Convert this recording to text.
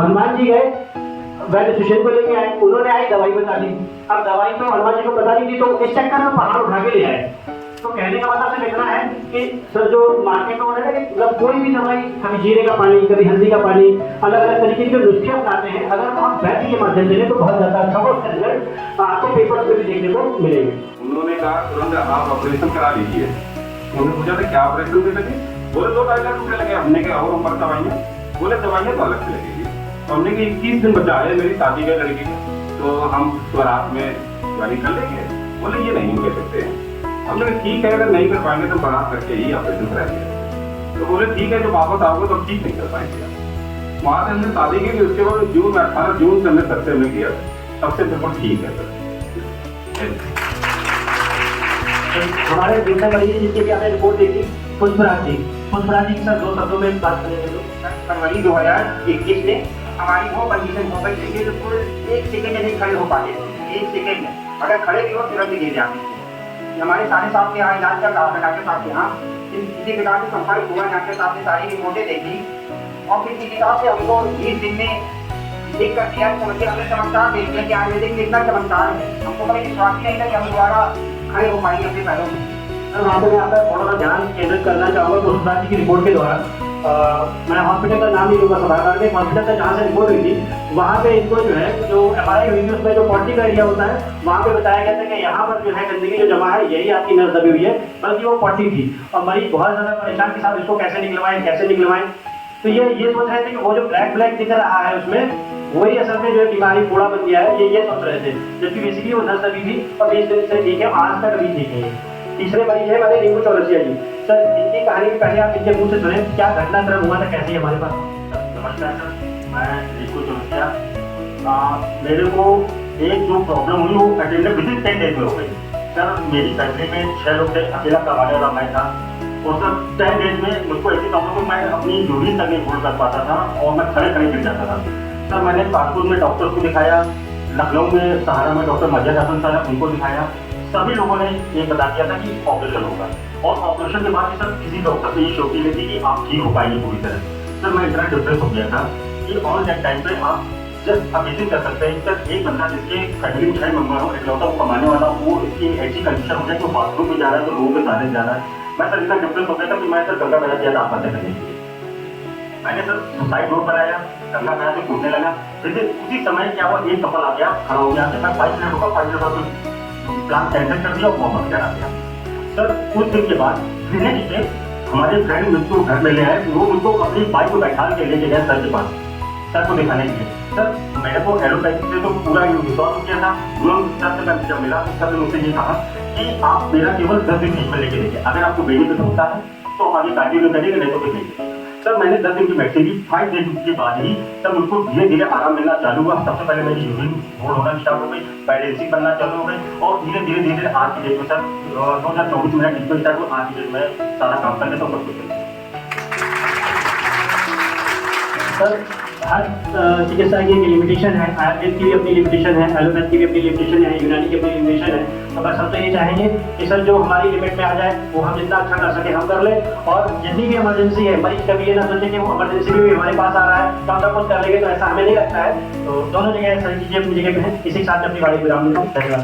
हनुमान जी गए, वैद्य सुशेन को लेके आए, उन्होंने आई दवाई बता दी। अब दवाई तो हनुमान जी को पता नहीं थी, तो इस चक्कर में पहाड़ उठा के ले आए। तो कहने का मतलब सिर्फ इतना है कि सर जो मार्केट में हो रहा है कि मतलब कोई भी दवाई, कभी जीरे का पानी, कभी हल्दी का पानी, अलग अलग तरीके के नुस्खे अपनाते हैं। अगर हम वैद्य के माध्यम से लें तो बहुत ज्यादा अच्छा हो, उसका रिजल्ट आपको पेपर पे भी देखने को मिलेंगे। उन्होंने कहा तुरंत आप ऑपरेशन करा लीजिए। उन्होंने पूछा था क्या ऑपरेशन दे लगे, बोले 2-2.5 लाख रुपए लगे। हमने कहा और ऊपर दवाइयाँ, बोले दवाइयाँ तो अलग से लगेगी। हमने कहा 21 दिन बचा है मेरी शादी का लड़की का, तो हम बारात में ज्वाइन कर लेंगे। बोले ये नहीं कह सकते हैं। हमने कहा ठीक है, अगर नहीं कर पाएंगे तो बारात करके ही ऑपरेशन कराएंगे। तो बोले ठीक है, जब वापस आओगे तो ठीक नहीं कर पाएंगे। वहाँ से हमने शादी की, उसके बाद जून में 18 जून से हमने सर से हमने किया, तब से बिल्कुल ठीक है सर। हमारे जितने मरीज जिसके भी आपने रिपोर्ट देखी, पुष्पराज जी की सर 2 शब्दों में बात करेंगे तो फरवरी 2021 में हमारी वो कंडीशन हो गई थी कि बिल्कुल 1 सेकंड नहीं खड़े हो पाते। 1 सेकंड में अगर खड़े भी हो तुरंत गिर जाते। हमारे साढ़े साहब के यहाँ इलाज चल रहा था, डॉक्टर साहब के यहाँ किसी प्रकार से संपर्क हुआ, डॉक्टर साहब ने सारी रिपोर्टें देखी और फिर किसी हिसाब से हमको 20 दिन में देख कर दिया। समझिए हमने चमत्कार देख लिया कि आयुर्वेदिक में इतना चमत्कार है। हमको कभी विश्वास ही नहीं था कि हम दोबारा खड़े हो पाएंगे अपने पैरों में। वहाँ पे मैं आपका थोड़ा सा ध्यान केंद्रित करना चाहूँगा पुष्पराज जी की रिपोर्ट के दौरान। मैं हॉस्पिटल का नाम नहीं लूँगा सभागार में, हॉस्पिटल का जहाँ से रिपोर्ट हुई थी वहाँ पे इनको जो है जो MRI हुई थी उसमें जो पॉटी का एरिया होता है वहाँ पे बताया गया था कि यहाँ पर जो है गंदगी जो जमा है यही आपकी नस दबी हुई है, बल्कि वो पॉटी थी। और मरीज बहुत ज़्यादा परेशान के साथ इसको कैसे निकलवाएं। तो ये सोच रहे थे कि वो जो ब्लैक दिख रहा है उसमें वही असल में जो है बीमारी फोड़ा बन गया है, ये सोच रहे थे। जबकि बेसिकली वो नस दबी थी और 20 दिन से ठीक है, आज तक अभी ठीक है। तीसरे मरीज है हमारे रिंकू चौरसिया जी। सर इनकी कहानी भी पहले आप इनके मुंह से सुने, क्या घटनाक्रम हुआ था, कैसे हमारे पास? नमस्कार सर, मैं रिंकू चौरसिया। मेरे को एक जो प्रॉब्लम हुई वो अटेंडेंट विदिन 10 डेज में हो गई। सर मेरी फैमिली में 6 लोग थे, अकेला कमाने वाला मैं था। और सर 10 डेज में मुझको ऐसी प्रॉब्लम को मैं अपनी यूरिन तक नहीं होल्ड कर पाता था और मैं खड़े गिर जाता था। सर मैंने कानपुर में डॉक्टर्स को दिखाया, लखनऊ में सहारा में डॉक्टर मजिद हसन साहब उनको दिखाया। सभी लोगों ने ये बता दिया था कि ऑपरेशन होगा और ऑपरेशन के बाद सर किसी डॉक्टर से ये शौकी नहीं थी कि आप ठीक हो पाएंगे पूरी तरह। सर मैं इतना डिप्रेस हो गया था कि ऑन दैट टाइम पे आप जस्ट अमेजिंग कर सकते हैं। सर एक बंदा जिसके फैमिली में 6 मेंबर हो, इकलौता वो कमाने वाला, वो इसकी ऐसी कंडीशन हो जाए कि बाथरूम में जा रहा है तो लोगों के साथ जा रहा है। मैं सर इतना डिप्रेस हो गया था कि मैं सर गंगा मैया किया था आत्महत्या करने के लिए। मैंने सर सुसाइड नोट बनाया, गंगा मैया से कूदने लगा। फिर उसी समय क्या हुआ, एक कपल आ गया, खड़ा हो गया, मैं 5 मिनट होगा, 5 मिनट बाद प्लान कैंसिल कर दिया और मोहम्मद क्या आ गया। सर कुछ दिन के बाद नेक्स्ट डे हमारे फ्रेंड मुझको घर में ले आए, वो मुझको अपनी बाइक को बैठा के लेके गए सर के पास, सर को दिखाने के लिए। सर मेरे को एलोपैथी से तो पूरा विश्वास किया था। सर से मैं जब मिला तो सर ने मुझसे ये कहा कि आप मेरा केवल 10 दिन ट्रीटमेंट लेके देखिए, अगर आपको बेनिफिट होता है तो हम आगे कंटिन्यू करेंगे, नहीं तो फिर नहीं। सर मैंने 10 दिन की मेडिसिन ली, 5 दिन के बाद ही तब मुझको धीरे धीरे आराम मिलना चालू हुआ। सबसे पहले मेरी यूरिन होल्ड होना स्टार्ट हो गई, बैलेंसिंग बनना चालू हो गई और धीरे धीरे आज की डेट में सर 2024 में ट्रीटमेंट स्टार्ट हुआ। आज की डेट में सारा काम कर लेता हूँ, सब कुछ। सर हर चिकित्सा की एक लिमिटेशन है, आयुर्वेद की भी अपनी लिमिटेशन है, एलोपैथ की भी अपनी लिमिटेशन है, यूनानी की अपनी लिमिटेशन है। तो बस हम तो ये चाहेंगे कि सर जो हमारी लिमिट में आ जाए वो हम जितना अच्छा कर सके हम कर लें। और जितनी भी इमरजेंसी है, मरीज कभी ये ना सोचे कि वो इमरजेंसी भी हमारे पास आ रहा है तो हम सब कुछ कर लेंगे, तो ऐसा हमें नहीं लगता है। तो दोनों जगह सारी चीज़ें अपनी जगह पे हैं। इसी के साथ में अपनी गाड़ी विराम देता हूँ। धन्यवाद।